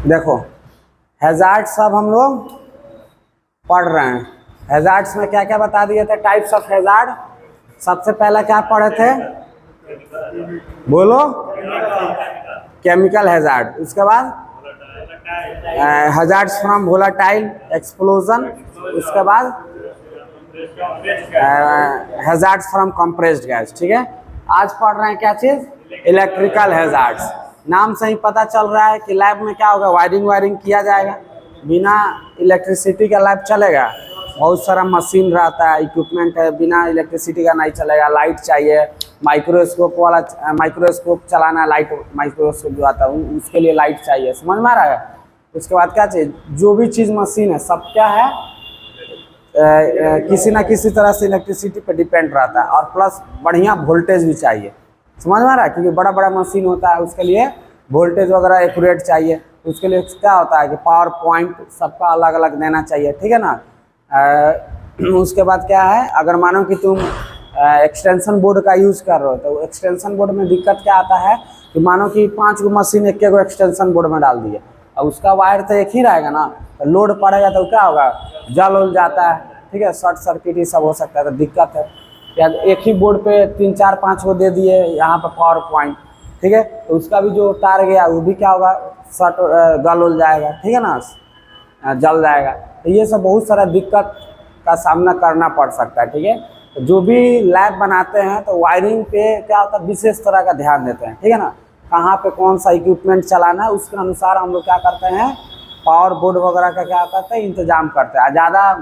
देखो हैजार्ड्स अब हम लोग पढ़ रहे हैं। हैजार्ड्स में क्या क्या बता दिए थे, टाइप्स ऑफ हैजार्ड। सबसे पहला क्या पढ़े थे, बोलो, केमिकल हैजार्ड। उसके बाद हैजार्ड्स फ्रॉम वोलेटाइल एक्सप्लोजन। उसके बाद हैजार्ड्स फ्रॉम कंप्रेस्ड गैस। ठीक है, आज पढ़ रहे हैं क्या चीज, इलेक्ट्रिकल हैजार्ड्स। नाम से ही पता चल रहा है कि लैब में क्या होगा, वायरिंग किया जाएगा। बिना इलेक्ट्रिसिटी का लैब चलेगा, बहुत सारा मशीन रहता है, इक्विपमेंट है, बिना इलेक्ट्रिसिटी का नहीं चलेगा। लाइट चाहिए, माइक्रोस्कोप चलाना, लाइट माइक्रोस्कोप जो आता है उसके लिए लाइट चाहिए, समझ में आ रहा है। उसके बाद क्या चाहिए, जो भी चीज़ मशीन है सब क्या है, किसी ना किसी तरह से इलेक्ट्रिसिटी पे डिपेंड रहता है। और प्लस बढ़िया वोल्टेज भी चाहिए, समझ में आ रहा है, क्योंकि बड़ा बड़ा मशीन होता है उसके लिए वोल्टेज वगैरह एक्यूरेट चाहिए। उसके लिए क्या होता है कि पावर पॉइंट सबका अलग अलग देना चाहिए, ठीक है ना। उसके बाद क्या है, अगर मानो कि तुम एक्सटेंशन बोर्ड का यूज़ कर रहे हो तो एक्सटेंशन बोर्ड में दिक्कत क्या आता है कि मानो कि 5 गो मशीन एक गो एक्सटेंशन बोर्ड में डाल दिए, और उसका वायर तो एक ही रहेगा ना, तो लोड पड़ेगा तो क्या होगा, जल उल जाता है, ठीक है, शॉर्ट सर्किट ये सब हो सकता है, तो दिक्कत है। या एक ही बोर्ड पे 3 4 5 गो दे दिए यहाँ पे पावर पॉइंट, ठीक है, तो उसका भी जो तार गया वो भी क्या होगा, शॉर्ट गल उल जाएगा, ठीक है ना, जल जाएगा। तो ये सब बहुत सारा दिक्कत का सामना करना पड़ सकता है, ठीक है। तो जो भी लैब बनाते हैं तो वायरिंग पे क्या होता है, विशेष तरह का ध्यान देते हैं, ठीक है ना। कहाँ पे कौन सा इक्विपमेंट चलाना है उसके अनुसार हम लोग क्या करते हैं, पावर बोर्ड वगैरह का क्या करते हैं, इंतजाम करते हैं। ज़्यादा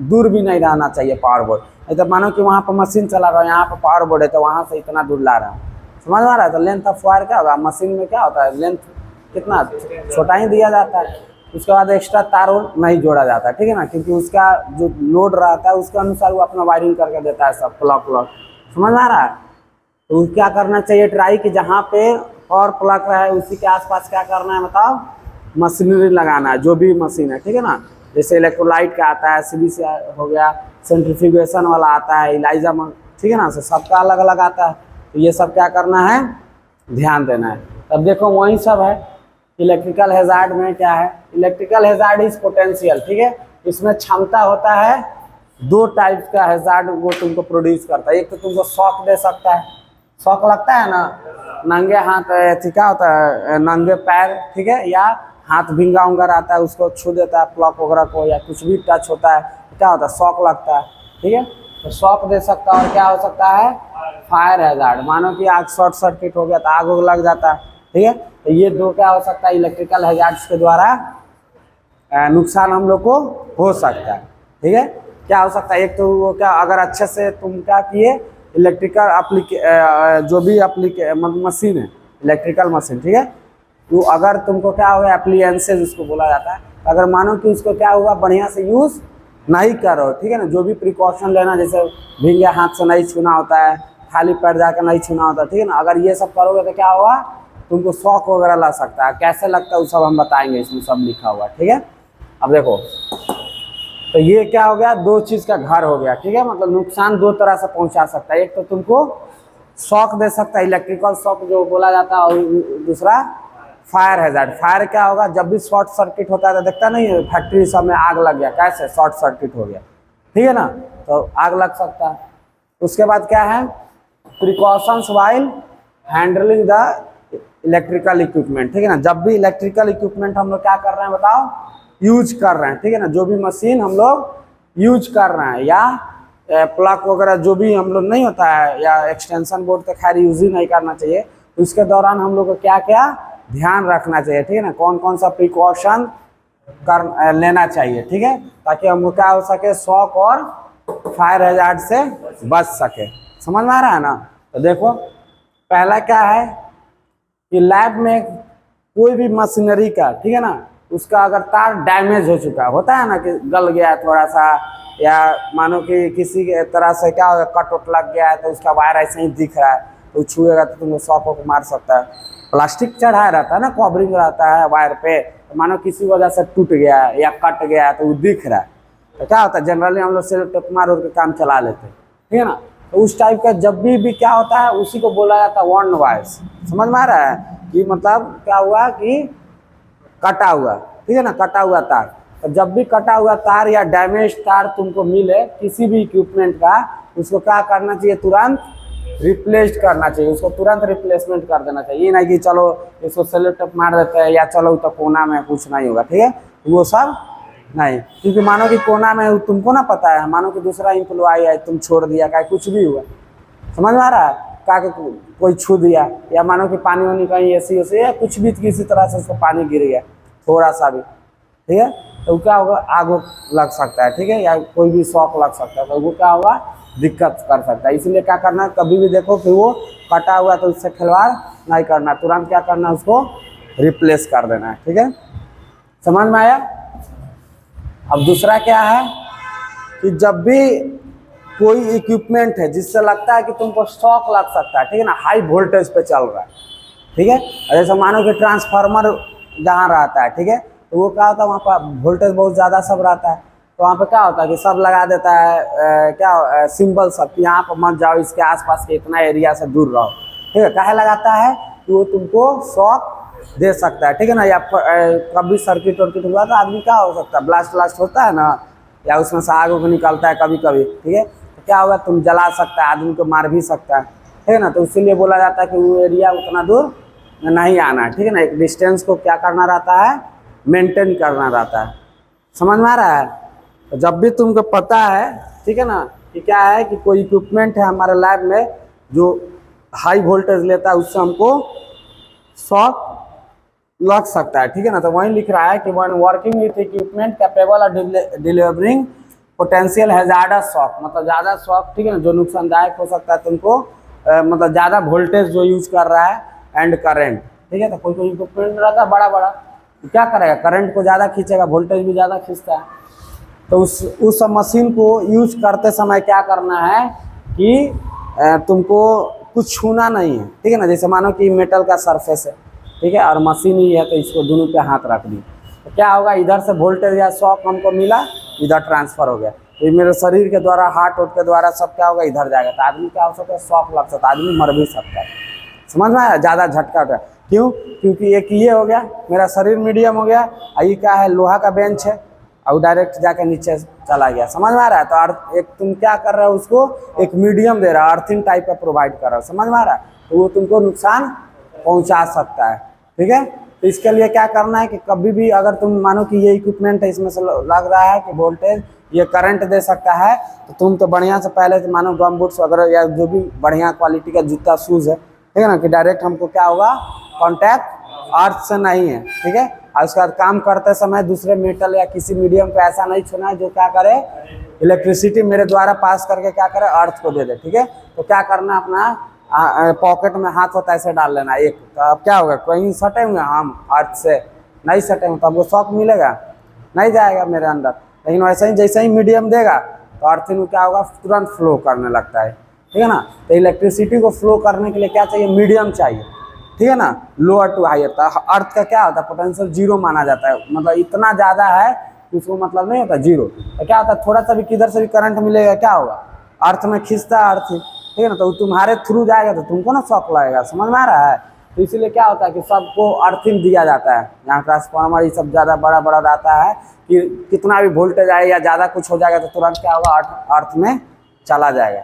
दूर भी नहीं रहना चाहिए पावर बोर्ड, नहीं तो मानो कि वहाँ पर मशीन चला रहा है, यहाँ पर पावर बोर्ड है, तो वहाँ से इतना दूर ला रहा हूँ, समझ में आ रहा है। तो लेंथ ऑफ वायर क्या होगा, मशीन में क्या होता है, लेंथ कितना छोटा ही दिया जाता है। उसके बाद एक्स्ट्रा तार नहीं जोड़ा जाता है, ठीक है ना, क्योंकि उसका जो लोड रहता है उसके अनुसार वो अपना वायरिंग करके देता है सब प्लग, समझ में आ रहा है। तो क्या करना चाहिए, ट्राई कि जहाँ पे पावर प्लग रहा है उसी के आसपास क्या करना है, बताओ, मशीनरी लगाना है, जो भी मशीन है, ठीक है ना। जैसे इलेक्ट्रोलाइट का आता है, सीबीसी हो गया, सेंट्रीफ्यूगेशन वाला आता है, इलाइजा, ठीक है ना, सबका अलग अलग आता है। तो ये सब क्या करना है, ध्यान देना है। तब देखो वही सब है। इलेक्ट्रिकल हैजार्ड में क्या है, इलेक्ट्रिकल हैजार्ड इज पोटेंशियल, ठीक है। इसमें क्षमता होता है, 2 टाइप का हैजार्ड वो तुमको प्रोड्यूस करता है। एक तो तुमको शॉक दे सकता है, शॉक लगता है ना, नंगे हाथ, क्या होता है, नंगे पैर, ठीक है, या हाथ भींगा उंगा रहता है उसको छू देता है प्लग वगैरह को, या कुछ भी टच होता है क्या होता है, शॉक लगता है, ठीक है। तो शॉक दे सकता है। और क्या हो सकता है, फायर हैजार्ड, मानो कि आग शॉर्ट सर्किट हो गया तो आग लग जाता है, ठीक है। तो ये 2 क्या हो सकता है, इलेक्ट्रिकल हैजार्ड्स के द्वारा नुकसान हम लोग को हो सकता है, ठीक है। क्या हो सकता है, एक तो वो क्या, अगर अच्छे से तुम क्या किए, इलेक्ट्रिकल जो भी मशीन है, इलेक्ट्रिकल मशीन, ठीक है, तो अगर तुमको क्या होगा, एप्लियंसेज उसको बोला जाता है, अगर मानो कि उसको क्या हुआ, बढ़िया से यूज़ नहीं करो, ठीक है ना, जो भी प्रिकॉशन लेना, जैसे भींगे हाथ से नहीं छूना होता है, खाली पैर जाकर नहीं छूना होता, ठीक है ना, अगर ये सब करोगे तो क्या होगा, तुमको शॉक वगैरह लग सकता है। कैसे लगता है वो सब हम बताएंगे, इसमें सब लिखा हुआ है, ठीक है। अब देखो, तो ये क्या हो गया, 2 चीज़ का घर हो गया, ठीक है, मतलब नुकसान 2 तरह से पहुंचा सकता है। एक तो तुमको शॉक दे सकता है, इलेक्ट्रिकल शॉक जो बोला जाता है, और दूसरा फायर हैजार्ड। फायर क्या होगा, जब भी शॉर्ट सर्किट होता है तो देखता नहीं है, फैक्ट्री सब में आग लग गया, कैसे शॉर्ट सर्किट हो गया, ठीक है ना, तो आग लग सकता है। उसके बाद क्या है, precautions while handling the electrical equipment, ठीक है ना, जब भी इलेक्ट्रिकल इक्विपमेंट हम लोग क्या कर रहे हैं, बताओ, यूज कर रहे हैं, ठीक है ना, जो भी मशीन हम लोग यूज कर रहे हैं, या प्लग वगैरह जो भी हम लोग नहीं होता है, या एक्सटेंशन बोर्ड तो खैर यूज ही नहीं करना चाहिए, तो उसके दौरान हम लोग को क्या क्या ध्यान रखना चाहिए, ठीक है ना, कौन कौन सा प्रिकॉशन कर लेना चाहिए, ठीक है, ताकि हमको क्या हो सके, शॉक और फायर हैजार्ड से बच सके। समझ में आ रहा है ना। तो देखो पहला क्या है कि लैब में कोई भी मशीनरी का, ठीक है ना, उसका अगर तार डैमेज हो चुका होता है ना, कि गल गया थोड़ा सा, या मानो कि किसी के तरह से क्या होगा, कट उट लग गया है, तो उसका वायर ऐसे ही दिख रहा है, तो छुएगा तो तुमको शॉक को मार सकता है। प्लास्टिक चढ़ाया रहता है ना, कवरिंग रहता है वायर पे, तो मानो किसी वजह से टूट गया है या कट गया है तो वो दिख रहा है, तो क्या होता है, जनरली हम लोग सेलो टेप मार के काम चला लेते हैं, ठीक है ना। तो उस टाइप का जब भी क्या होता है उसी को बोला जाता है वार्न वॉइस। समझ में आ रहा है कि मतलब क्या हुआ कि कटा हुआ, ठीक है ना, कटा हुआ तार। तो जब भी कटा हुआ तार या डैमेज तार तुमको मिले किसी भी इक्विपमेंट का, उसको क्या करना चाहिए, तुरंत रिप्लेस करना चाहिए, उसको तुरंत रिप्लेसमेंट कर देना चाहिए। ये नहीं कि चलो इसको सेलो टेप मार देते हैं या चलो तो कोना में कुछ नहीं होगा, ठीक है, वो सब नहीं। क्योंकि मानो कि कोना में तुमको ना पता है, मानो कि दूसरा एम्प्लॉय है, तुम छोड़ दिया, क्या कुछ भी हुआ, समझ में आ रहा है, क्या कोई छू दिया, या मानो कि पानी वानी कहीं ऐसी ऐसी या कुछ भी किसी तरह से उसको पानी गिर गया थोड़ा सा भी, ठीक है, तो क्या होगा, आग लग सकता है, ठीक है, या कोई भी शॉक लग सकता है, तो वो क्या होगा, दिक्कत कर सकता है। इसलिए क्या करना है, कभी भी देखो कि वो कटा हुआ तो उससे खिलवाड़ नहीं करना, तुरंत क्या करना है, उसको रिप्लेस कर देना है, ठीक है, समझ में आया। अब दूसरा क्या है कि जब भी कोई इक्विपमेंट है जिससे लगता है कि तुमको शॉक लग सकता है, ठीक है ना, हाई वोल्टेज पे चल रहा है, ठीक है, जैसे मानो कि ट्रांसफार्मर जहाँ रहता है, ठीक है, तो वो क्या होता है, वहाँ पर वोल्टेज बहुत ज़्यादा सब रहता है, तो वहाँ पे क्या होता है कि सब लगा देता है क्या सिंबल सब कि यहाँ पर मत जाओ, इसके आसपास के इतना एरिया से दूर रहो, ठीक है, काहे लगाता है कि वो तुमको शॉक दे सकता है, ठीक है ना, या कभी सर्किट वर्किट हुआ तो आदमी क्या हो सकता है, ब्लास्ट व्लास्ट होता है ना, या उसमें से आग निकलता है कभी कभी, ठीक है, तो क्या होगा, तुम जला सकता है, आदमी को मार भी सकता है, ठीक है ना, तो इसीलिए बोला जाता है कि वो एरिया उतना दूर नहीं आना है, ठीक है ना, एक डिस्टेंस को क्या करना रहता है, मेंटेन करना रहता है, समझ में आ रहा है। तो जब भी तुमको पता है, ठीक है ना, कि क्या है कि कोई इक्विपमेंट है हमारे लैब में जो हाई वोल्टेज लेता है, उससे हमको शॉक लग सकता है, ठीक है ना, तो वहीं लिख रहा है कि one working with equipment capable of delivering potential hazards shock, मतलब ज़्यादा शॉक, ठीक है ना, जो नुकसानदायक हो सकता है तुमको, मतलब ज़्यादा वोल्टेज जो यूज कर रहा है एंड करेंट, ठीक है, तो कोई कोई इक्विपमेंट रहता है बड़ा बड़ा, तो क्या करेगा, करंट को ज़्यादा खींचेगा, वोल्टेज भी ज़्यादा खींचता है, तो उस मशीन को यूज करते समय क्या करना है कि तुमको कुछ छूना नहीं है, ठीक है ना, जैसे मानो कि मेटल का सरफेस है, ठीक है, और मशीन ही है, तो इसको दोनों पे हाथ रख दी, तो क्या होगा, इधर से वोल्टेज या शॉक हमको मिला, इधर ट्रांसफर हो गया, तो मेरे शरीर के द्वारा, हार्ट वोट के द्वारा सब क्या होगा, इधर जाएगा, तो आदमी क्या हो सकता है, शॉक लग सकता है, आदमी मर भी सकता है, समझ में आया, ज़्यादा झटका होता है, क्यों, क्योंकि एक ये हो गया, मेरा शरीर मीडियम हो गया, ये क्या है, लोहा का बेंच है, और डायरेक्ट जाके नीचे चला गया, समझ में आ रहा है, तो एक तुम क्या कर रहे हो, उसको एक मीडियम दे रहा है, अर्थिंग टाइप का प्रोवाइड कर रहा है, समझ में आ रहा है, तो वो तुमको नुकसान पहुंचा सकता है, ठीक है, तो इसके लिए क्या करना है कि कभी भी अगर तुम मानो कि ये इक्विपमेंट है, इसमें से लग रहा है कि वोल्टेज ये करंट दे सकता है, तो तुम तो बढ़िया से पहले से मानो गम बूट्स वगैरह या जो भी बढ़िया क्वालिटी का जूता शूज़ है, ठीक है ना, कि डायरेक्ट हमको क्या होगा, कॉन्टैक्ट अर्थ से नहीं है, ठीक है, और उसके बाद काम करते समय दूसरे मेटल या किसी मीडियम को ऐसा नहीं छूना है जो क्या करे, इलेक्ट्रिसिटी मेरे द्वारा पास करके क्या करे, अर्थ को दे दे, ठीक है, तो क्या करना, अपना पॉकेट में हाथ होता है ऐसे डाल लेना एक, तो अब क्या होगा, कहीं सटे हुए हम अर्थ से नहीं सटे हुए, तो हमको शॉक मिलेगा, नहीं जाएगा मेरे अंदर, लेकिन वैसे ही जैसे ही मीडियम देगा तो अर्थ में क्या होगा, तुरंत फ्लो करने लगता है, ठीक है ना, तो इलेक्ट्रिसिटी को फ्लो करने के लिए क्या चाहिए, मीडियम चाहिए, ठीक है ना, लोअर टू हायर, अर्थ का क्या होता है, पोटेंशियल जीरो माना जाता है, मतलब इतना ज़्यादा है कि उसको मतलब नहीं होता जीरो, तो क्या होता है, थोड़ा सा भी किधर से भी करंट मिलेगा, क्या होगा, अर्थ में खींचता है अर्थ, ठीक है ना, तो तुम्हारे थ्रू जाएगा तो तुमको ना शॉक लगेगा, समझ में आ रहा है, तो इसीलिए क्या होता है कि सबको अर्थिंग दिया जाता है, यहाँ ट्रांसफार्मर ये सब ज़्यादा बड़ा बड़ा रहता है कि कितना भी वोल्टेज आए या ज़्यादा कुछ हो जाएगा तो तुरंत क्या होगा, अर्थ में चला जाएगा,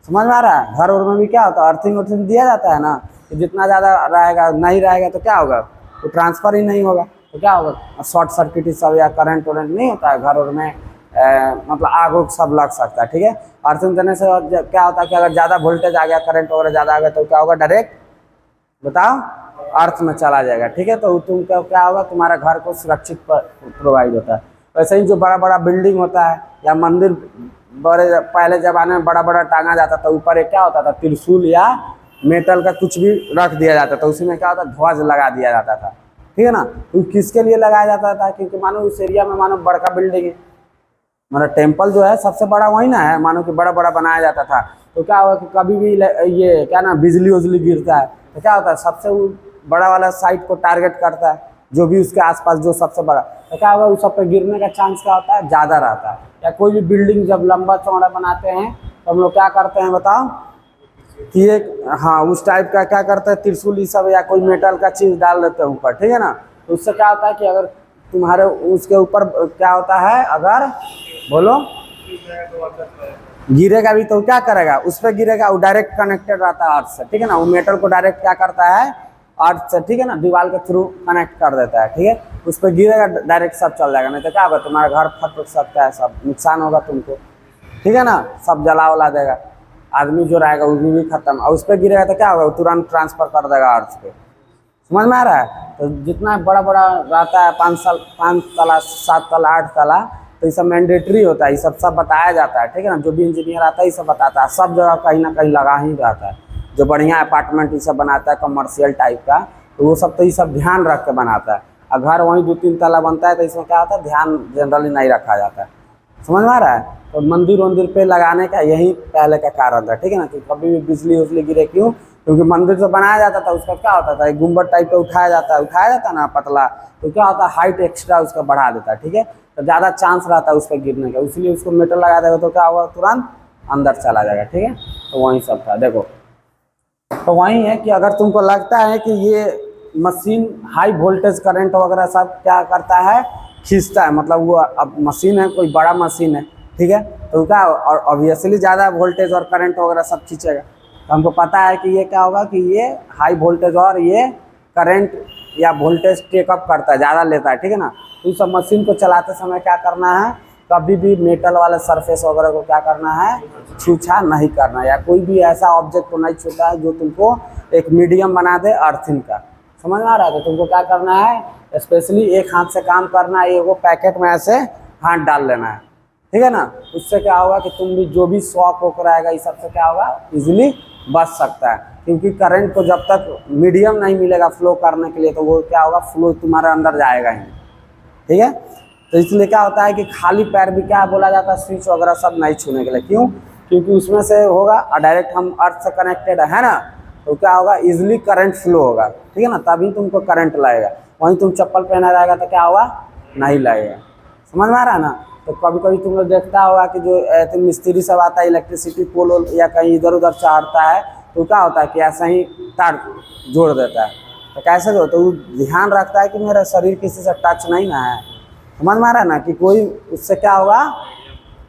समझ में आ रहा है। घर और में भी क्या होता है, अर्थिंग वर्थिंग दिया जाता है ना, कि जितना ज़्यादा रहेगा, नहीं रहेगा तो क्या होगा, तो ट्रांसफ़र ही नहीं होगा, तो क्या होगा, शॉर्ट सर्किट ही सब या करंट वरेंट नहीं होता है घर और में, मतलब आग उग सब लग सकता है, ठीक है, अर्थिंग देने से क्या होता है कि अगर ज़्यादा वोल्टेज आ गया, करंट वगैरह ज़्यादा आ गया, तो क्या होगा, डायरेक्ट बताओ अर्थ में चला जाएगा, ठीक है, तो तुम क्या होगा, तुम्हारा घर को सुरक्षित प्रोवाइड होता है। वैसे ही जो बड़ा बड़ा बिल्डिंग होता है या मंदिर, बड़े पहले ज़माने में बड़ा बड़ा टांगा जाता था, ऊपर एक क्या होता था, त्रिशूल या मेटल का कुछ भी रख दिया जाता था, उसी में क्या होता, ध्वज लगा दिया जाता था, ठीक है ना, तो किसके लिए लगाया जाता था, क्योंकि मानो उस एरिया में मानो बड़का बिल्डिंग है, मतलब टेम्पल जो है सबसे बड़ा वही ना है, मानो कि बड़ा बड़ा बनाया जाता था, तो क्या होगा कि कभी भी ये क्या ना, बिजली उजली गिरता है, तो क्या होता है, सबसे बड़ा वाला साइट को टारगेट करता है, जो भी उसके आसपास जो सबसे बड़ा, तो क्या होगा, उस सब पे गिरने का चांस क्या होता है, ज़्यादा रहता है। या कोई भी बिल्डिंग जब लंबा चौड़ा बनाते हैं तो हम लोग क्या करते हैं बताओ कि एक, हाँ, उस टाइप का क्या करते हैं, त्रिशूल ये सब या कोई मेटल का चीज़ डाल देते हैं ऊपर, ठीक है ना। तो उससे क्या होता है कि अगर तुम्हारे उसके ऊपर क्या होता है, अगर बोलो गिरेगा भी तो क्या करेगा, उस पर गिरेगा, वो डायरेक्ट कनेक्टेड रहता है अर्थ से, ठीक है ना। वो मेटल को डायरेक्ट क्या करता है, अर्थ से, ठीक है ना, दीवार के थ्रू कनेक्ट कर देता है, ठीक है। उस पर गिरेगा डायरेक्ट सब चल जाएगा, नहीं तो क्या होगा, तुम्हारा घर फट सकता है, सब नुकसान होगा तुमको, ठीक है ना। सब जला वला देगा, आदमी जो रहेगा वो भी खत्म। और उस पर गिरेगा तो क्या होगा, वो तुरंत ट्रांसफर कर देगा अर्थ पे। समझ में आ रहा है। तो जितना बड़ा बड़ा रहता है, 5 तला 7 तला 8 तला, तो ये सब मैंडेटरी होता है, ये सब बताया जाता है, ठीक है ना। जो भी इंजीनियर आता है ये सब बताता है, सब जगह कहीं ना कहीं लगा ही रहता है। जो बढ़िया अपार्टमेंट ये सब बनाता है कमर्शियल टाइप का, तो वो सब तो ये सब ध्यान रख के बनाता है। और घर वहीं 2-3 तला बनता है तो इसमें क्या होता है, ध्यान जनरली नहीं रखा जाता है। समझ में आ रहा है। तो मंदिर वंदिर पे लगाने का यही पहले का कारण था, ठीक है ना, कि कभी भी बिजली उजली गिरे, क्यों, क्योंकि मंदिर जो बनाया जाता था उसका क्या होता था, एक गुम्बद टाइप का उठाया जाता है ना पतला, तो क्या होता है, हाइट एक्स्ट्रा उसका बढ़ा देता है, ठीक है। तो ज़्यादा चांस रहता है उस पर गिरने का, इसलिए उसको मेटल लगा देगा तो क्या होगा, तुरंत अंदर चला जाएगा, ठीक है। तो वही सब था, देखो। तो वही है कि अगर तुमको लगता है कि ये मशीन हाई वोल्टेज करंट वगैरह सब क्या करता है, खींचता है, मतलब वो अब मशीन है, कोई बड़ा मशीन है, ठीक है, तो क्या, और ऑब्वियसली ज़्यादा वोल्टेज और करंट वगैरह सब खींचेगा। तो हमको पता है कि ये क्या होगा कि ये हाई वोल्टेज और ये करंट या वोल्टेज टेकअप करता है, ज़्यादा लेता है, ठीक है ना। तो इस सब मशीन को चलाते समय क्या करना है, कभी भी मेटल वाले सरफेस वगैरह को क्या करना है, छूछा नहीं करना, या कोई भी ऐसा ऑब्जेक्ट को नहीं छूता है जो तुमको एक मीडियम बना दे अर्थिंग का। समझ में आ रहा है। तो तुमको क्या करना है, स्पेशली एक हाथ से काम करना है, वो पैकेट में ऐसे हाथ डाल लेना है, ठीक है ना। उससे क्या होगा कि तुम भी जो भी शॉक होकर आएगा ये सबसे क्या होगा, इजीली बच सकता है। क्योंकि करंट को जब तक मीडियम नहीं मिलेगा फ्लो करने के लिए, तो वो क्या होगा, फ्लो तुम्हारे अंदर जाएगा ही, ठीक है। तो इसलिए क्या होता है कि खाली पैर भी क्या बोला जाता है, स्विच वगैरह सब नहीं छूने के लिए, क्यों, क्योंकि उसमें से होगा और डायरेक्ट हम अर्थ से कनेक्टेड है ना, तो क्या होगा, इजीली करंट फ्लो होगा, ठीक है ना, तभी तुमको करंट लगेगा। वहीं तुम चप्पल पहना रहेगा तो क्या होगा, नहीं लगेगा। समझ में आ रहा है ना। तो कभी कभी तुम लोग देखता होगा कि जो ऐसे मिस्त्री सब आता है, इलेक्ट्रिसिटी पोल या कहीं इधर उधर चढ़ता है, तो क्या होता है कि ऐसा ही तार जोड़ देता है। तो कैसे जो, तो वो ध्यान रखता है कि मेरा शरीर किसी से टच नहीं ना है। समझ में आ रहा है ना, कि कोई उससे क्या होगा,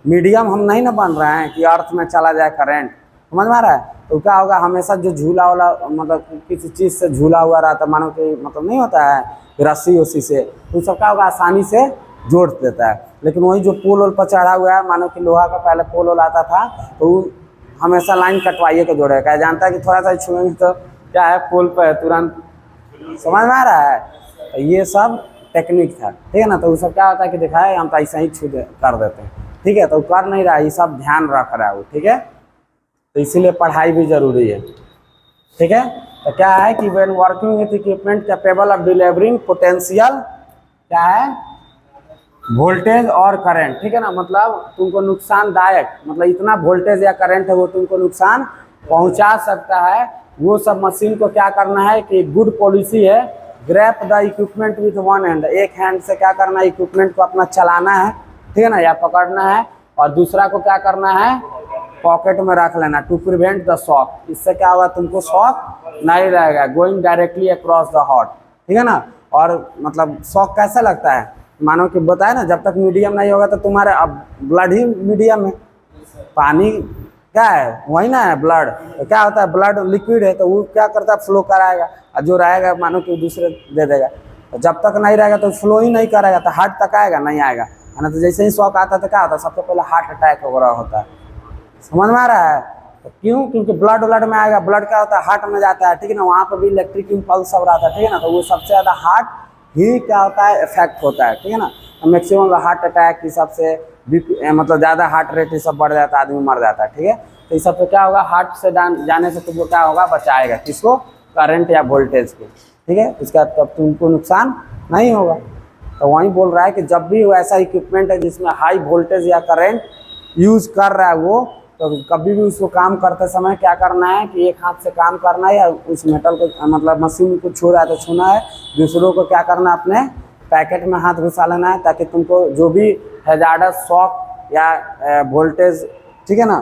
मीडियम हम नहीं ना बन रहे हैं कि अर्थ में चला जाए करंट। समझ में आ रहा है। तो क्या होगा, हमेशा जो झूला वाला मतलब किसी चीज़ से झूला हुआ रहता है, मानो कि मतलब नहीं होता है रस्सी उसी से, तो सब क्या होगा, आसानी से जोड़ देता है। लेकिन वही जो पोल वोल पर चढ़ा हुआ है, मानो कि लोहा का पहले पोल वोल आता था, तो वो हमेशा लाइन कटवाइए के जोड़ेगा, क्या जानता है कि थोड़ा सा छुएंगे तो क्या है, पोल पर तुरंत। समझ में आ रहा है। तो ये सब टेक्निक था, ठीक है ना। तो वो सब क्या होता है कि दिखाए, हम तो ऐसा ही कर देते हैं, ठीक है। तो कर नहीं रहा, ये सब ध्यान रख रहा है वो, ठीक है। तो इसीलिए पढ़ाई भी जरूरी है, ठीक है। तो क्या है कि when working with equipment capable of delivering potential क्या है, वोल्टेज और करंट, ठीक है ना, मतलब तुमको नुकसानदायक, मतलब इतना वोल्टेज या करंट है वो तुमको नुकसान पहुंचा सकता है। वो सब मशीन को क्या करना है कि गुड पॉलिसी है, grab the equipment with one hand, एक हैंड से क्या करना है, इक्विपमेंट को अपना चलाना है, ठीक है ना, या पकड़ना है, और दूसरा को क्या करना है, पॉकेट में रख लेना, टू प्रिवेंट द शॉक। इससे क्या होगा, तुमको शॉक नहीं रहेगा, going directly across the heart, ठीक है ना। और मतलब शॉक कैसा लगता है, मानो कि बताए ना, जब तक मीडियम नहीं होगा तो तुम्हारे अब ब्लड ही मीडियम है, पानी क्या है, वही ना है ब्लड। तो क्या होता है, ब्लड लिक्विड है तो वो क्या करता है, फ्लो कराएगा, और जो रहेगा मानो कि दूसरे दे देगा। तो जब तक नहीं रहेगा तो फ्लो ही नहीं करेगा, तो हार्ट तक आएगा नहीं आएगा, है ना। तो जैसे ही शॉक आता है तो क्या होता है, सबसे पहले हार्ट अटैक वगैरह होता है। समझ में आ रहा है। तो क्यों, क्योंकि ब्लड में आएगा, ब्लड क्या होता है, हार्ट में जाता है, ठीक है ना, वहाँ पर भी इलेक्ट्रिक इम्पल्स सब रहता है, ठीक है ना। तो वो सबसे ज़्यादा हार्ट ही क्या होता है, इफेक्ट होता है, ठीक है ना। मैक्सिमम हार्ट अटैक की सबसे मतलब ज़्यादा हार्ट रेट ये सब बढ़ जाता है, आदमी मर जाता है, ठीक है। तो इस सब से क्या होगा, हार्ट से जाने से तुमको क्या होगा, बचाएगा किसको, करंट या वोल्टेज को, ठीक है। इसका तब तुमको नुकसान नहीं होगा। तो वही बोल रहा है कि जब भी वो ऐसा इक्विपमेंट है जिसमें हाई वोल्टेज या करंट यूज कर रहा है वो, तो कभी भी उसको काम करते समय क्या करना है कि एक हाथ से काम करना है, या उस मेटल को मतलब मशीन को छू रहा है तो छूना है, दूसरों को क्या करना है, अपने पैकेट में हाथ घुसा लेना है ताकि तुमको जो भी हैजार्डस शॉक या वोल्टेज, ठीक है ना,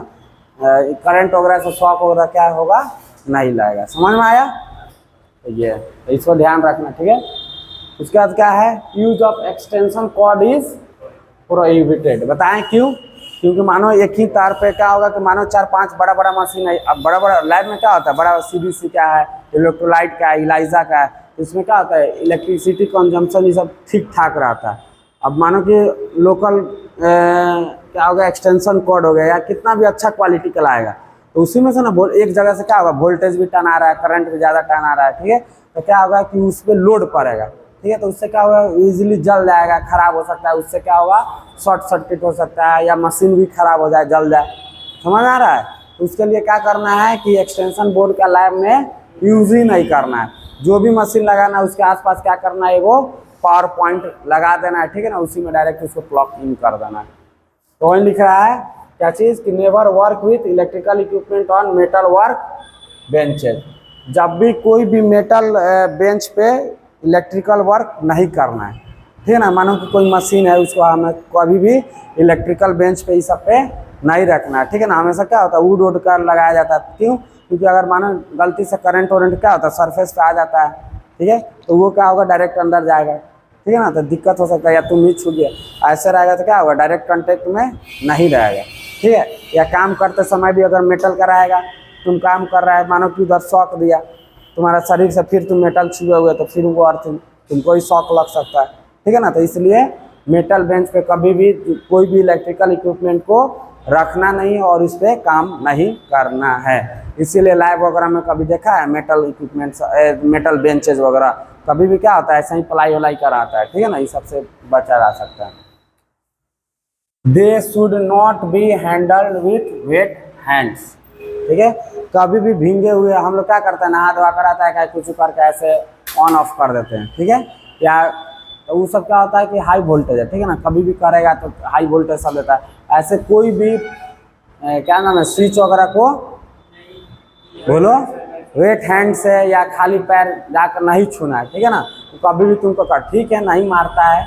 करंट वगैरह से शॉक वगैरह क्या होगा, नहीं लगेगा। समझ में आया? तो ये तो इसको ध्यान रखना, ठीक है। उसके बाद क्या है, use of extension cord is prohibited. बताएं क्यों? क्योंकि मानो एक ही तार पे क्या होगा कि मानो 4-5 बड़ा बड़ा मशीन है। अब बड़ा बड़ा लैब में क्या होता है, बड़ा सीबीसी क्या है, इलेक्ट्रोलाइट का है, इलाइजा का है, इसमें क्या होता है इलेक्ट्रिसिटी कंजम्पशन ये सब ठीक ठाक रहता है। अब मानो कि लोकल क्या होगा, एक्सटेंशन कॉर्ड हो गया या कितना भी अच्छा क्वालिटी का लाएगा, तो उसी में से ना एक जगह से क्या होगा, वोल्टेज भी टर्न आ रहा है, करंट भी ज़्यादा टर्न आ रहा है, ठीक है। तो क्या होगा कि उस पर लोड पड़ेगा, ठीक है, तो उससे क्या होगा, इजीली जल जाएगा, खराब हो सकता है। उससे क्या होगा, शॉर्ट सर्किट हो सकता है या मशीन भी खराब हो जाए, जल जाए। समझ आ रहा है? तो उसके लिए क्या करना है कि एक्सटेंशन बोर्ड का लैब में यूज ही नहीं करना है। जो भी मशीन लगाना है उसके आसपास क्या करना है, वो पावर पॉइंट लगा देना है, ठीक है ना, उसी में डायरेक्ट उसको प्लग इन कर देना है। तो वही लिख रहा है क्या चीज़ कि never work with electrical equipment on metal work benches. जब भी कोई भी मेटल बेंच पे इलेक्ट्रिकल वर्क नहीं करना है, ठीक है ना। मानो कि कोई मशीन है, उसको हमें कभी भी इलेक्ट्रिकल बेंच पे इस सब पे नहीं रखना है, ठीक है ना। हमेशा क्या होता है वुड वुड का लगाया जाता है। क्यों? क्योंकि अगर मानो गलती से करंट वरेंट क्या होता है सरफेस पे आ जाता है, ठीक है, तो वो क्या होगा, डायरेक्ट अंदर जाएगा, ठीक है ना, तो दिक्कत हो सकता है, या तुम ही छू गया। ऐसे रहेगा तो क्या होगा, डायरेक्ट कांटेक्ट में नहीं रहेगा, ठीक है। या काम करते समय भी अगर मेटल का रहेगा, तुम काम कर रहा है, मानो कि उधर शॉक दिया तुम्हारा शरीर से, फिर तुम मेटल छुए हुए, तो फिर वो अर्थ तुमको ही शॉक लग सकता है, ठीक है ना। तो इसलिए मेटल बेंच पे कभी भी कोई भी इलेक्ट्रिकल इक्विपमेंट को रखना नहीं और इस पर काम नहीं करना है। इसीलिए लैब वगैरह में कभी देखा है मेटल इक्विपमेंट्स, मेटल बेंचेज वगैरह कभी भी क्या होता है, ऐसा ही प्लाई वलाई का रहता है, ठीक है ना, ये सबसे बचा जा सकता है। They should not be handled with wet hands, ठीक है। कभी भी भींगे हुए हम लोग क्या करते हैं, नहा धोआ कर आता है क्या कुछ करके ऐसे ऑन ऑफ कर देते हैं, ठीक है। या तो वो सब क्या होता है कि हाई वोल्टेज है, ठीक है ना, कभी भी करेगा तो हाई वोल्टेज सब देता है। ऐसे कोई भी क्या नाम है, स्विच वगैरह को बोलो वेट हैंड से या खाली पैर जाकर नहीं छूना है, ठीक है ना। तो कभी भी तुमको कर, ठीक है नहीं मारता है,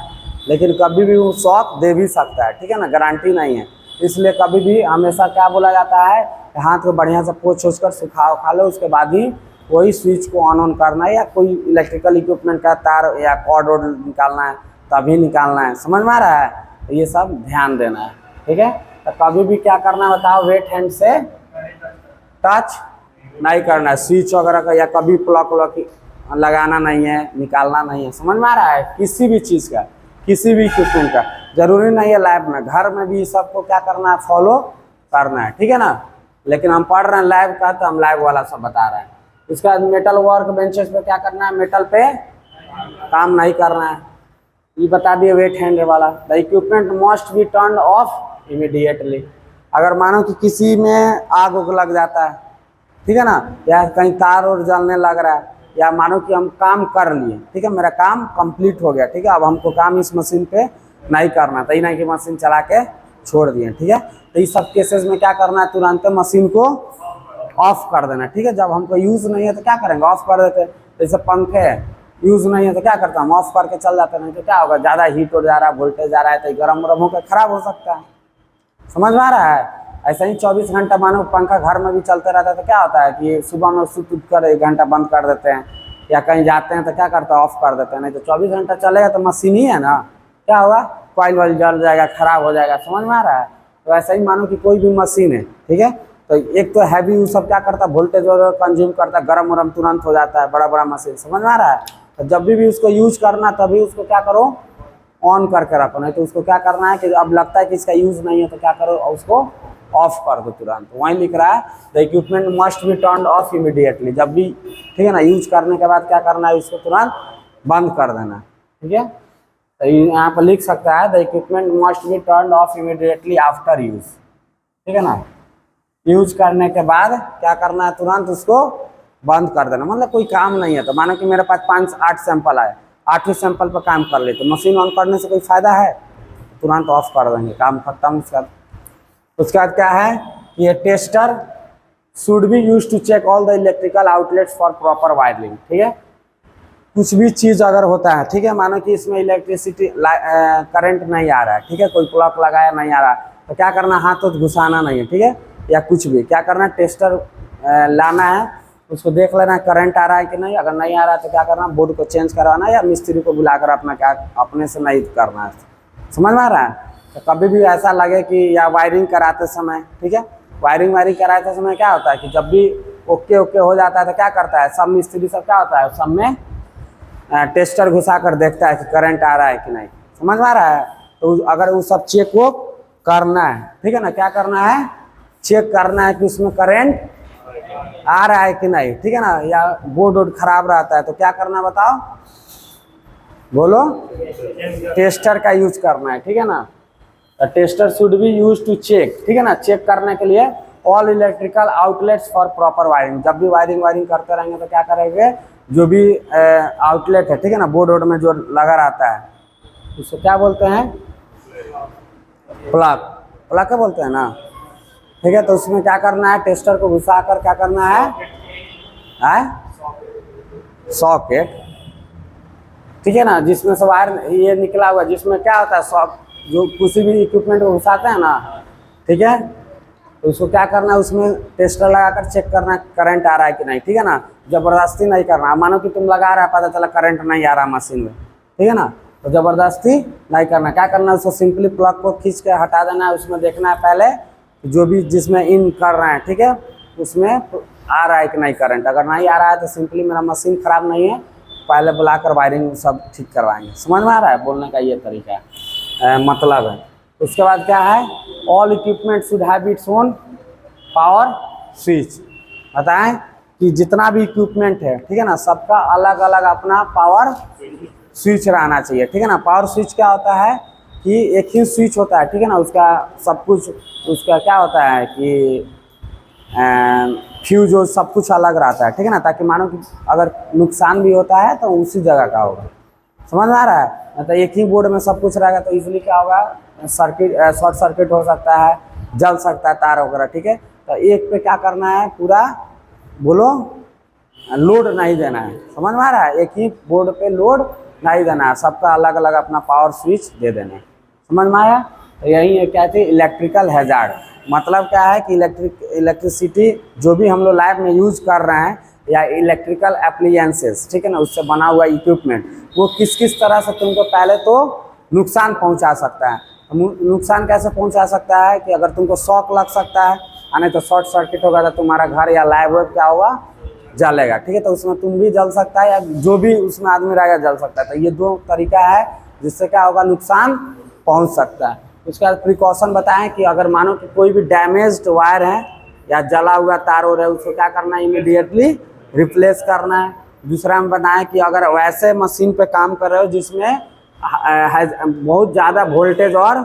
लेकिन कभी भी वो शॉक दे भी सकता है, ठीक है ना, गारंटी नहीं है। इसलिए कभी भी हमेशा क्या बोला जाता है, हाथ को बढ़िया से पोंछ कर सुखा खा लो, उसके बाद ही कोई स्विच को ऑन करना है, या कोई इलेक्ट्रिकल इक्विपमेंट का तार या कॉर्ड वॉर्ड निकालना है तभी निकालना है। समझ में आ रहा है? तो ये सब ध्यान देना है, ठीक है। तो कभी भी क्या करना है बताओ, वेट हैंड से टच नहीं करना है स्विच वगैरह का, या कभी प्लग व्लग लगाना नहीं है, निकालना नहीं है। समझ में आ रहा है? किसी भी चीज़ का, किसी भी इक्विपमेंट का, जरूरी नहीं है लैब में, घर में भी सबको क्या करना है, फॉलो करना है, ठीक है ना। लेकिन हम पढ़ रहे हैं लैब का, तो हम लैब वाला सब बता रहे हैं। उसके बाद मेटल वर्क बेंचेस पे क्या करना है, मेटल पे काम नहीं करना है, ये बता दिए वेट हैंड वाला। The equipment must be turn off immediately. अगर मानो कि किसी में आग उग लग जाता है, ठीक है ना, या कहीं तार और जलने लग रहा है, या मानो कि हम काम कर लिए, ठीक है, मेरा काम कंप्लीट हो गया, ठीक है, अब हमको काम इस मशीन पे नहीं करना था, नहीं कि मशीन चला के छोड़ दिए, ठीक है। तो इस सब केसेस में क्या करना है, तुरंत मशीन को ऑफ कर देना, ठीक है। जब हमको यूज़ नहीं है तो क्या करेंगे, ऑफ कर देते। जैसे पंखे यूज़ नहीं है तो क्या करता हम ऑफ करके चल जाते, नहीं तो क्या होगा, ज़्यादा हीट हो जा रहा है, वोल्टेज जा रहा है, तो गर्म गर्म होकर खराब हो सकता है। समझ में आ रहा है? ऐसा ही 24 घंटा मानो पंखा घर में भी चलते रहता है तो क्या होता है कि सुबह में सुत उठ कर 1 घंटा बंद कर देते हैं, या कहीं जाते हैं तो क्या करता है ऑफ कर देते हैं। नहीं तो 24 घंटा चलेगा तो मशीन ही है ना, क्या होगा, कॉइल वाइल जल जाएगा, खराब हो जाएगा। समझ में आ रहा है? तो ऐसा ही मानो कि कोई भी मशीन है, ठीक है, तो एक तो हैवी वो सब क्या करता है, वोल्टेज वगैरह कंज्यूम करता है, गर्म वरम तुरंत हो जाता है, बड़ा बड़ा मशीन। समझ में आ रहा है? तो जब भी उसको यूज करना तभी उसको क्या करो, ऑन करके रखो। नहीं तो उसको क्या करना है कि अब लगता है कि इसका यूज नहीं है तो क्या करो, उसको ऑफ कर दो तुरंत। वहीं लिख रहा है the equipment must be turn off immediately. जब भी, ठीक है ना, यूज करने के बाद क्या करना है, उसको तुरंत बंद कर देना, ठीक है। तो यहाँ पर लिख सकता है the equipment must be turn off immediately after use, ठीक है ना। यूज करने के बाद क्या करना है, तुरंत उसको बंद कर देना। मतलब कोई काम नहीं है तो मानो कि मेरे पास 5-8 सैंपल आए, 8वें सैंपल पर काम कर ले, तो मशीन ऑन करने से कोई फायदा है, तुरंत ऑफ कर देंगे, काम खत्म। उसके बाद क्या है, ये tester should be use to check all the electrical outlets for proper wiring, ठीक है। कुछ भी चीज़ अगर होता है, ठीक है, मानो कि इसमें इलेक्ट्रिसिटी करंट नहीं आ रहा है, ठीक है, कोई प्लग लगाया नहीं आ रहा है, तो क्या करना, हाथ तो घुसाना नहीं है, ठीक है, या कुछ भी क्या करना, टेस्टर लाना है, उसको देख लेना करंट आ रहा है कि नहीं, अगर नहीं आ रहा है तो क्या करना, बोर्ड को चेंज करवाना है या मिस्त्री को बुलाकर अपना क्या अपने से नहीं करना है। समझ में आ रहा है। तो कभी भी ऐसा लगे कि या वायरिंग कराते समय, ठीक है, वायरिंग कराते समय क्या होता है कि जब भी ओके हो जाता है तो क्या करता है, सब मिस्त्री सब क्या होता है, सब में टेस्टर घुसा कर देखता है कि करंट आ रहा है कि नहीं। समझ में आ रहा है। तो अगर वो सब चेक वो करना है, ठीक है ना, क्या करना है, चेक करना है कि उसमें करंट आ रहा है कि नहीं, ठीक है ना, या बोर्ड खराब रहता है तो क्या करना बताओ, बोलो, टेस्टर का यूज करना है, ठीक है ना। Tester should be use to check, ठीक है ना, चेक करने के लिए all electrical outlets for proper wiring. जब भी वायरिंग करते रहेंगे तो क्या करेंगे, जो भी आउटलेट है, ठीक है ना, बोर्ड में जो लगा रहता है उसको क्या बोलते हैं, प्लग क्या बोलते हैं ना, ठीक है। तो उसमें क्या करना है, टेस्टर को घुसा कर क्या करना है, सॉकेट, ठीक है ना, जिसमें से वायर ये निकला हुआ, जिसमें क्या होता है, जो किसी भी इक्विपमेंट को घुसाते हैं ना, ठीक है, तो उसको क्या करना है, उसमें टेस्टर लगाकर चेक करना करंट आ रहा है कि नहीं, ठीक है ना, जबरदस्ती नहीं करना। मानो कि तुम लगा रहा है, पता चला करंट नहीं आ रहा मशीन में, ठीक है ना, तो जबरदस्ती नहीं करना। क्या करना है, उसको सिंपली प्लग को खींच के हटा देना है, उसमें देखना है पहले जो भी जिसमें इन कर रहे हैं, ठीक है, उसमें आ रहा है कि नहीं करंट। अगर नहीं आ रहा है तो सिंपली मेरा मशीन खराब नहीं है, पहले बुलाकर वायरिंग सब ठीक करवाएंगे। समझ में आ रहा है, बोलने का ये तरीका है, मतलब है। उसके बाद क्या है, all equipment should have its own power switch. बताएं कि जितना भी इक्विपमेंट है, ठीक है ना, सबका अलग अलग अपना पावर स्विच रहना चाहिए, ठीक है ना। पावर स्विच क्या होता है कि एक ही स्विच होता है, ठीक है ना, उसका सब कुछ, उसका क्या होता है कि फ्यूज जो सब कुछ अलग रहता है, ठीक है ना, ताकि मानो कि अगर नुकसान भी होता है तो उसी जगह का होगा। समझ में आ रहा है। मतलब एक ही बोर्ड में सब कुछ रहेगा तो इजीली क्या होगा, शॉर्ट सर्किट हो सकता है, जल सकता है तार वगैरह, ठीक है। तो एक पे क्या करना है, पूरा बोलो, लोड नहीं देना है। समझ में आ रहा है, एक ही बोर्ड पे लोड नहीं देना है, सबका अलग अलग अपना पावर स्विच दे देना है। समझ में आया। तो यही क्या थी, इलेक्ट्रिकल हैजार्ड। मतलब क्या है कि इलेक्ट्रिसिटी जो भी हम लोग लैब में यूज कर रहे हैं या इलेक्ट्रिकल एप्लियंसेस, ठीक है ना, उससे बना हुआ इक्विपमेंट, वो किस किस तरह से तुमको पहले तो नुकसान पहुंचा सकता है। नुकसान कैसे पहुंचा सकता है कि अगर तुमको शॉक लग सकता है, यानी तो शॉर्ट सर्किट होगा तो तुम्हारा घर या लैब क्या होगा, जलेगा, ठीक है। तो उसमें तुम भी जल सकता है या जो भी उसमें आदमी रहेगा जल सकता है। तो ये दो तरीका है जिससे क्या होगा, नुकसान पहुंच सकता है। उसके बाद प्रिकॉशन बताएं कि अगर मानो कि कोई भी डैमेज्ड वायर है या जला हुआ तार हो रहा है, उसको क्या करना है, इमीडिएटली रिप्लेस करना है। दूसरा हम बताएं कि अगर वैसे मशीन पे काम कर रहे हो जिसमें बहुत ज़्यादा वोल्टेज और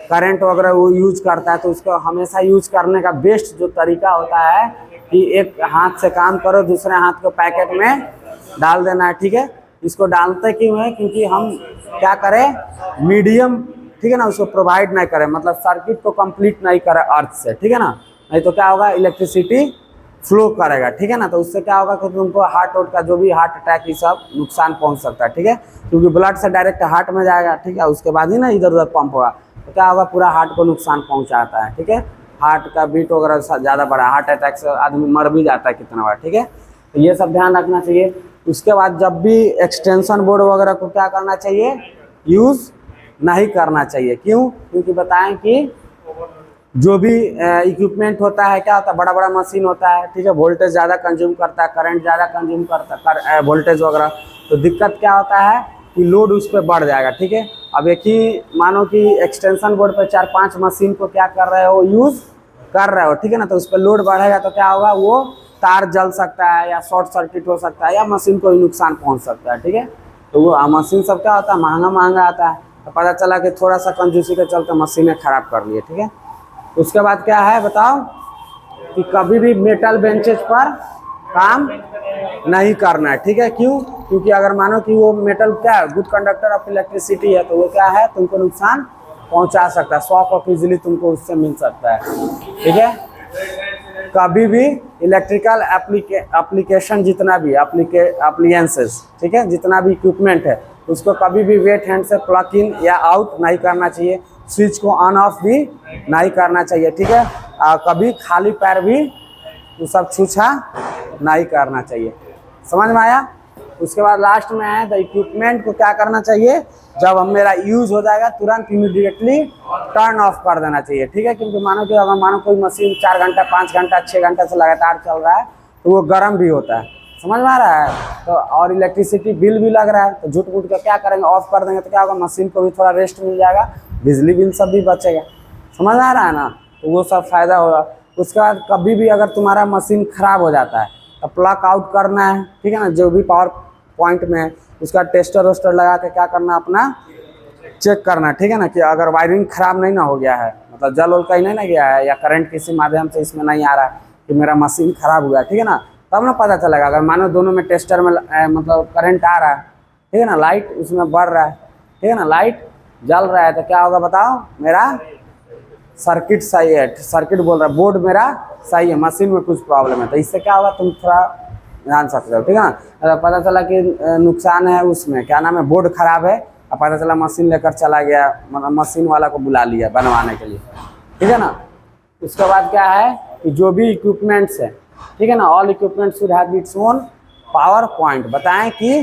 करंट वगैरह वो यूज करता है, तो उसको हमेशा यूज करने का बेस्ट जो तरीका होता है कि एक हाथ से काम करो, दूसरे हाथ को पैकेट में डाल देना है, ठीक है। इसको डालते क्यों है, क्योंकि हम क्या करें, मीडियम, ठीक है ना, उसको प्रोवाइड नहीं करें, मतलब सर्किट को कंप्लीट नहीं करें अर्थ से, ठीक है ना, नहीं तो क्या होगा, इलेक्ट्रिसिटी फ्लो करेगा, ठीक है ना। तो उससे क्या होगा कि तुमको हार्ट का जो भी हार्ट अटैक ये सब नुकसान पहुंच सकता है, ठीक है, क्योंकि ब्लड से डायरेक्ट हार्ट में जाएगा, ठीक है, उसके बाद ही ना इधर उधर पंप होगा, तो क्या होगा, पूरा हार्ट को नुकसान पहुंचाता है, ठीक है। हार्ट का बीट वगैरह ज़्यादा बड़ा, हार्ट अटैक से आदमी मर भी जाता है कितना बार, ठीक है। तो ये सब ध्यान रखना चाहिए। उसके बाद जब भी एक्सटेंशन बोर्ड वगैरह को क्या करना चाहिए, यूज़ नहीं करना चाहिए। क्यों, क्योंकि बताएं कि जो भी इक्विपमेंट होता है, क्या होता है, बड़ा बड़ा मशीन होता है, ठीक है, वोल्टेज ज़्यादा कंज्यूम करता है, करंट ज़्यादा कंज्यूम करता है, वोल्टेज वगैरह, तो दिक्कत क्या होता है कि लोड उस पर बढ़ जाएगा, ठीक है। अब एक ही मानो कि एक्सटेंशन बोर्ड पर 4-5 मशीन को क्या कर रहे हो, यूज़ कर रहे हो, ठीक है ना, तो उस पर लोड बढ़ेगा तो क्या होगा, वो तार जल सकता है या शॉर्ट सर्किट हो सकता है या मशीन को ही नुकसान पहुँच सकता है, ठीक है। तो वो मशीन सब क्या होता है, महंगा आता है, तो पता चला कि थोड़ा सा कंजूसी के चलते मशीनें खराब कर लिए, ठीक है। उसके बाद क्या है बताओ, कि कभी भी मेटल बेंचेज पर काम नहीं करना है, ठीक है। क्यों, क्योंकि अगर मानो कि वो मेटल क्या है, गुड कंडक्टर ऑफ इलेक्ट्रिसिटी है, तो वो क्या है, तुमको नुकसान पहुंचा सकता है, शॉक ऑफ इजीली तुमको उससे मिल सकता है, ठीक है। कभी भी इलेक्ट्रिकल एप्लीकेशन जितना भी अप्लियंसेस, ठीक है, जितना भी इक्विपमेंट है उसको कभी भी वेट हैंड से प्लग इन या आउट नहीं करना चाहिए, स्विच को ऑन ऑफ भी नहीं करना चाहिए, ठीक है। कभी खाली पैर भी वो सब छूछा नहीं करना चाहिए, समझ में आया। उसके बाद लास्ट में है द इक्विपमेंट को क्या करना चाहिए, जब हम मेरा यूज हो जाएगा तुरंत इमीडिएटली टर्न ऑफ कर देना चाहिए, ठीक है। क्योंकि मानो कि अगर मानो कोई मशीन 4 घंटा 5 घंटा 6 घंटा से लगातार चल रहा है तो वो गर्म भी होता है, समझ में आ रहा है। तो और इलेक्ट्रिसिटी बिल भी लग रहा है, तो झूठ मूठ का क्या करेंगे, ऑफ कर देंगे तो क्या होगा, मशीन को भी थोड़ा रेस्ट मिल जाएगा, बिजली बिल सब भी बचेगा, समझ में आ रहा है ना। तो वो सब फायदा होगा। उसके बाद कभी भी अगर तुम्हारा मशीन खराब हो जाता है तो प्लग आउट करना है, ठीक है ना, जो भी पावर पॉइंट में उसका टेस्टर वेस्टर लगा के क्या करना, अपना चेक करना, ठीक है ना, कि अगर वायरिंग खराब नहीं ना हो गया है, मतलब जल उल कहीं नहीं ना गया है या करंट किसी माध्यम से इसमें नहीं आ रहा है कि मेरा मशीन खराब हुआ है, ठीक है ना, तब ना पता चलेगा। अगर मानो दोनों में टेस्टर में मतलब करंट आ रहा है, ठीक है ना, लाइट उसमें बढ़ रहा है, ठीक है ना, लाइट जल रहा है, तो क्या होगा बताओ, मेरा सर्किट सही है, सर्किट बोल रहा है बोर्ड मेरा सही है, मशीन में कुछ प्रॉब्लम है, तो इससे क्या होगा तुम थोड़ा जान सकते हो, ठीक है ना। अगर पता चला कि नुकसान है उसमें, क्या नाम है, बोर्ड खराब है, अब पता चला मशीन लेकर चला गया, मतलब मशीन वाला को बुला लिया बनवाने के लिए, ठीक है ना। उसके बाद क्या है कि जो भी इक्विपमेंट्स है, ठीक है ना, all equipments should have its own power point. बताएं कि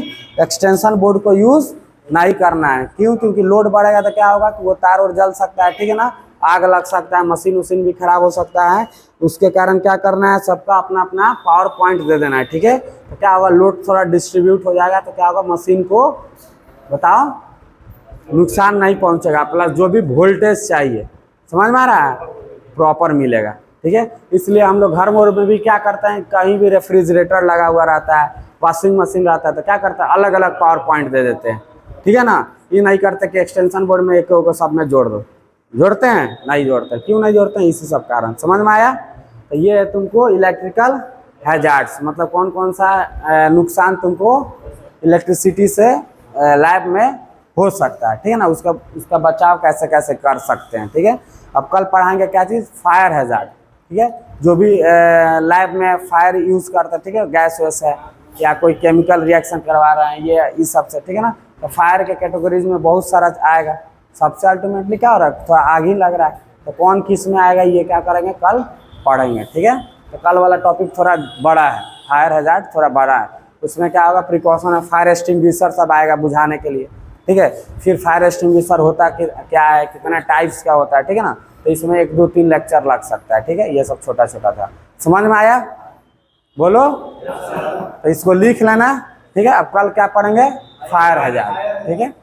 एक्सटेंशन बोर्ड को यूज नहीं करना है, क्यों, क्योंकि लोड बढ़ेगा तो क्या होगा कि वो तार और जल सकता है, ठीक है ना, आग लग सकता है, मशीन उशीन भी खराब हो सकता है। उसके कारण क्या करना है, सबका अपना अपना पावर पॉइंट दे देना है, ठीक है। तो क्या होगा, लोड थोड़ा डिस्ट्रीब्यूट हो जाएगा, तो क्या होगा, मशीन को बताओ नुकसान नहीं पहुंचेगा, प्लस जो भी वोल्टेज चाहिए, समझ में आ रहा है, प्रॉपर मिलेगा, ठीक है। इसलिए हम लोग घर में भी क्या करते हैं, कहीं भी रेफ्रिजरेटर लगा हुआ रहता है, वॉशिंग मशीन रहता है, तो क्या करता है, अलग अलग पावर पॉइंट दे देते हैं, ठीक है ना। ये नहीं करते कि एक्सटेंशन बोर्ड में एक को सब में जोड़ दो, जोड़ते हैं, नहीं जोड़ते, क्यों नहीं जोड़ते हैं, इसी सब कारण, समझ में आया। तो ये है तुमको इलेक्ट्रिकल हैजार्ड्स, मतलब कौन कौन सा नुकसान तुमको इलेक्ट्रिसिटी से लैब में हो सकता है, ठीक है ना, उसका बचाव कैसे कैसे कर सकते हैं, ठीक है। अब कल पढ़ाएंगे क्या चीज़, फायर हैजार्ड, ठीक है, जो भी लैब में फायर यूज़ करता है, ठीक है, गैस वैस है या कोई केमिकल रिएक्शन करवा रहे हैं, ये इस सब से, ठीक है ना। तो फायर के कैटेगरीज में बहुत सारा आएगा, सबसे अल्टीमेटली क्या हो रहा है, थोड़ा आग ही लग रहा है, तो कौन किस में आएगा ये क्या करेंगे, कल पढ़ेंगे, ठीक है। तो कल वाला टॉपिक थोड़ा बड़ा है, फायर हैजार्ड थोड़ा बड़ा है, उसमें क्या होगा, प्रिकॉशन है, फायर एक्सटिंग्विशर सब आएगा बुझाने के लिए, ठीक है। फिर फायर एक्सटिंग्विशर होता क्या है, कितना टाइप्स का होता है, ठीक है ना, तो इसमें 1 2 3 लेक्चर लग सकता है, ठीक है। ये सब छोटा छोटा था, समझ में आया, बोलो। तो इसको लिख लेना, ठीक है। अब कल क्या पढ़ेंगे, फायर हैजार्ड, ठीक है।